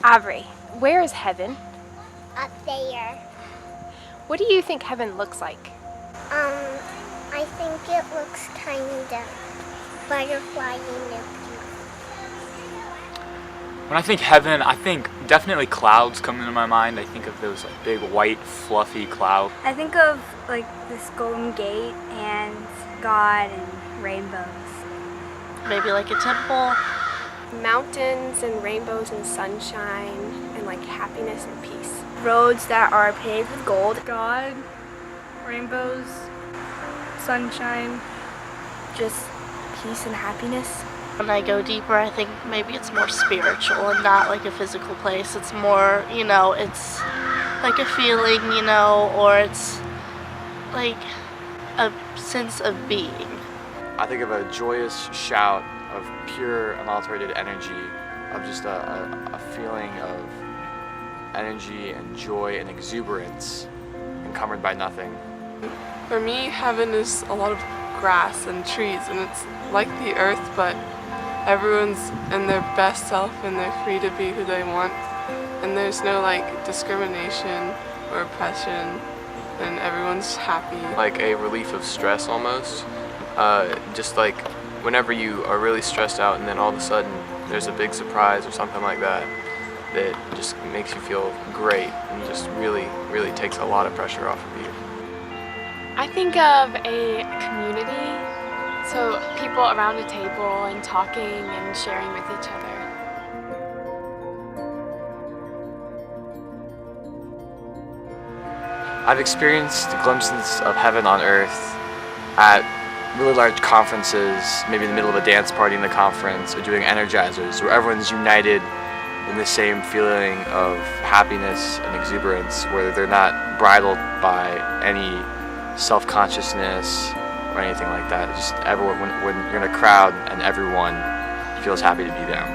Avery, where is heaven? Up there. What do you think heaven looks like? I think it looks kind of butterfly and milky. When I think heaven, I think definitely clouds come into my mind. I think of those like big white fluffy clouds. I think of like this golden gate and God and rainbows. Maybe like a temple. Mountains and rainbows and sunshine and like happiness and peace. Roads that are paved with gold. God, rainbows, sunshine, just peace and happiness. When I go deeper, I think maybe it's more spiritual and not like a physical place. It's more, it's like a feeling, or it's like a sense of being. I think of a joyous shout of pure, unalterated energy, of just a feeling of energy and joy and exuberance, encumbered by nothing. For me, heaven is a lot of grass and trees, and it's like the earth, but everyone's in their best self and they're free to be who they want, and there's no discrimination or oppression, and everyone's happy. Like a relief of stress almost, just like whenever you are really stressed out and then all of a sudden there's a big surprise or something like that that just makes you feel great and just really, really takes a lot of pressure off of you. I think of a community, so people around a table and talking and sharing with each other. I've experienced glimpses of heaven on earth at really large conferences, maybe in the middle of a dance party in the conference, or doing energizers, where everyone's united in the same feeling of happiness and exuberance, where they're not bridled by any self-consciousness or anything like that. Just everyone, when you're in a crowd and everyone feels happy to be them.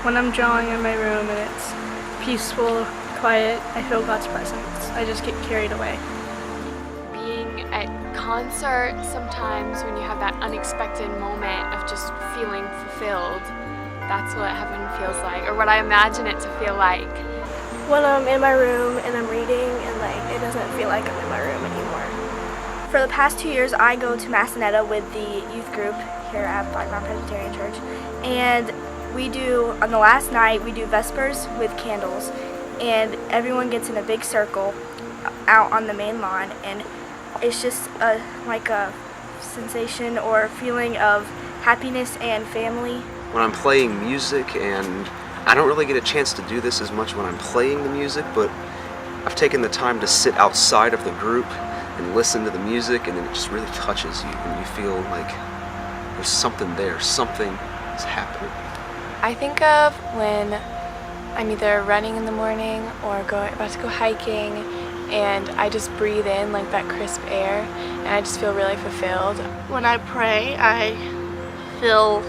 When I'm drawing in my room and it's peaceful, quiet, I feel God's presence. I just get carried away. Being at concerts, sometimes when you have that unexpected moment of just feeling fulfilled, that's what heaven feels like, or what I imagine it to feel like. When I'm in my room and I'm reading and it doesn't feel like I'm in my room anymore. For the past 2 years, I go to Massanetta with the youth group here at Blackmount Presbyterian Church, and on the last night, we do Vespers with candles, and everyone gets in a big circle out on the main lawn, and it's just a sensation or feeling of happiness and family. When I'm playing music, and I don't really get a chance to do this as much when I'm playing the music, but I've taken the time to sit outside of the group and listen to the music, and then it just really touches you, and you feel like there's something there, something is happening. I think of when I'm either running in the morning or about to go hiking, and I just breathe in that crisp air, and I just feel really fulfilled. When I pray, I feel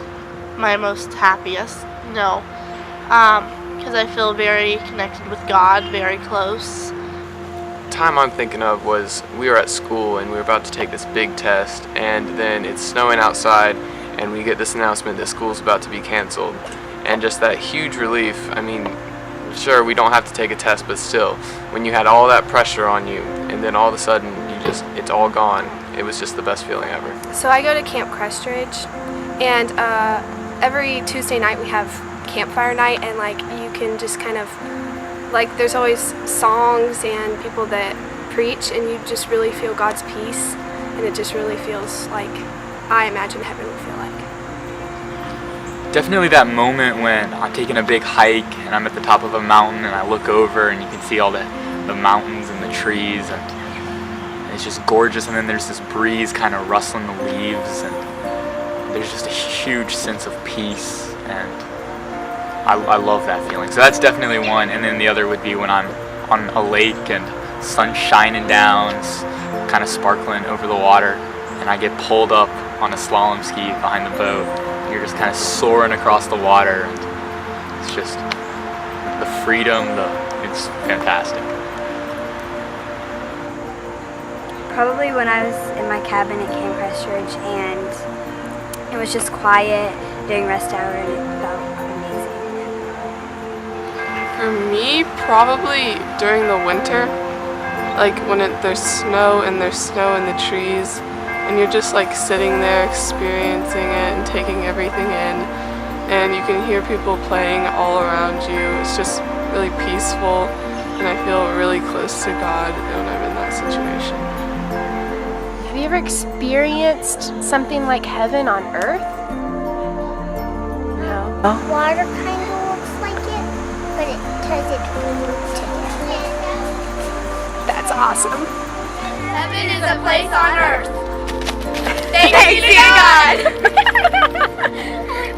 my most happiest, because I feel very connected with God, very close. The time I'm thinking of was we were at school and we were about to take this big test, and then it's snowing outside and we get this announcement that school's about to be canceled, and just that huge relief. I mean, sure, we don't have to take a test, but still, when you had all that pressure on you and then all of a sudden it's all gone, it was just the best feeling ever. So I go to Camp Crestridge, and every Tuesday night we have campfire night, and you can just kind of there's always songs and people that preach, and you just really feel God's peace, and it just really feels like I imagine heaven would feel like. Definitely that moment when I'm taking a big hike and I'm at the top of a mountain and I look over and you can see all the mountains and the trees, and it's just gorgeous, and then there's this breeze kind of rustling the leaves, and there's just a huge sense of peace, and I love that feeling. So that's definitely one. And then the other would be when I'm on a lake and sun's shining down, it's kind of sparkling over the water, and I get pulled up on a slalom ski behind the boat. You're just kind of soaring across the water, and it's just the freedom, it's fantastic. Probably when I was in my cabin at Camp Crestridge and it was just quiet during rest hour, and it felt amazing. For me, probably during the winter, like when there's snow in the trees, and you're just like sitting there experiencing it and taking everything in, and you can hear people playing all around you. It's just really peaceful, and I feel really close to God when I'm in that situation. Have you ever experienced something like heaven on earth? No. Water kind of looks like it, but it doesn't move to it. That's awesome. Heaven is a place on earth. Thanks be to God. I